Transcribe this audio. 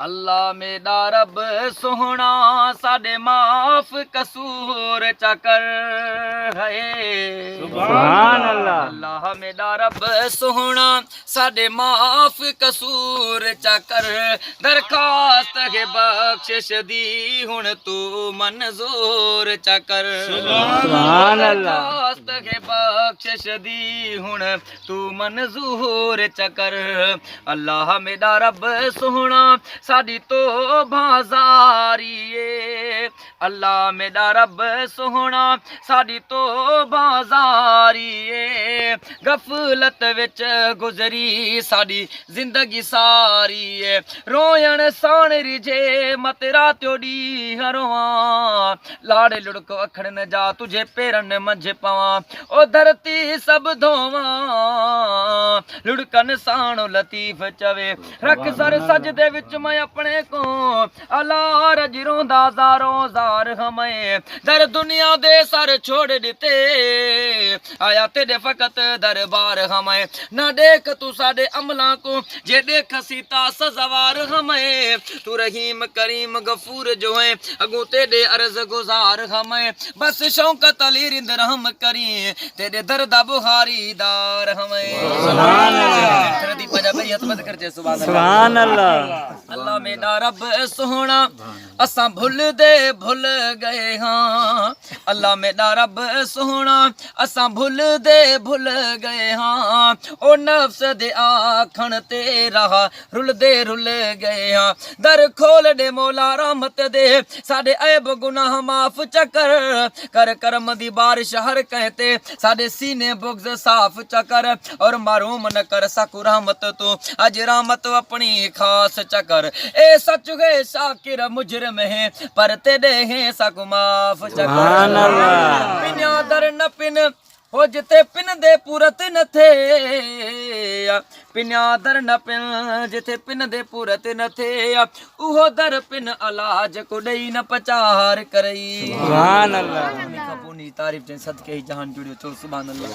अल्लाह मेरा रब सोहना साडे माफ कसूर चकर है। सुभान अल्लाह। अल्लाह मेरा रब सोहना साडे माफ कसूर चकर दरखास्त है बख्शिश दी हुण तू मंजूर चकर। सुभान अल्लाह। दरखास्त है बख्शिश दी हुण तू मंजूर चकर। अल्लाह मेरा रब सोहना साडी तो बाजारिए। अल्लाह मेरा रब सोहना साडी तो बाजारिए। गफलत विच गुजरी साडी जिंदगी सारी है। रोयण साण रिजे मत रात्योड़ी हरवा लाड़े लुड़क अखड़ न जा तुझे पेरन मंझ पवा ओ धरती सब धोवा लुड़कन साणो लतीफ चवे रख सर सजदे विच मैं अपने को अला रज रोंदा ज़ारो ज़ार हमें दर दुनिया दे सर छोड़ दिते आया तेरे फकत दरबार हमें ना देख तू साडे अमला को जे देख सीता सज़वार हमें तू रहीम करीम गफूर जो है अगू तेरे अर्ज गुजार हमें बस शौकत अली रिंद रहम करी तेरे दर्दा बुहारी दार हमें। सुभान अल्लाह। दी पंजाबी हतमत करजे सुभान अल्लाह। अल्लाह मेरा रब सोहना असां भुल गए हाँ। अल्लाह मेरा रब सोहना असां भुल गए हाँ। ओ नफ्स दे आखण ते राह रुल गए हाँ। दर खोल दे मौला रहमत दे साडे ऐब गुनाह माफ चकर कर करम दी बारिश हर कहते साडे सीने बुग्ज साफ चकर और मारूम न कर सकू रहमत तू अज रहमत अपनी खास चकर। ए सच है शाकिर मुजरिम है पर तेरे हैं सकू माफ चकर। पिन्या दर न पिन हो जिते पिन दे पूरत न थे पिन्या दर न पिन जिथे पिन दे पूरत न थे उहो दर पिन अलाज को डई न पचार करई। सुभान अल्लाह। तारीफ जे सदके ही जहान जुड़ियो चो सुभान अल्लाह।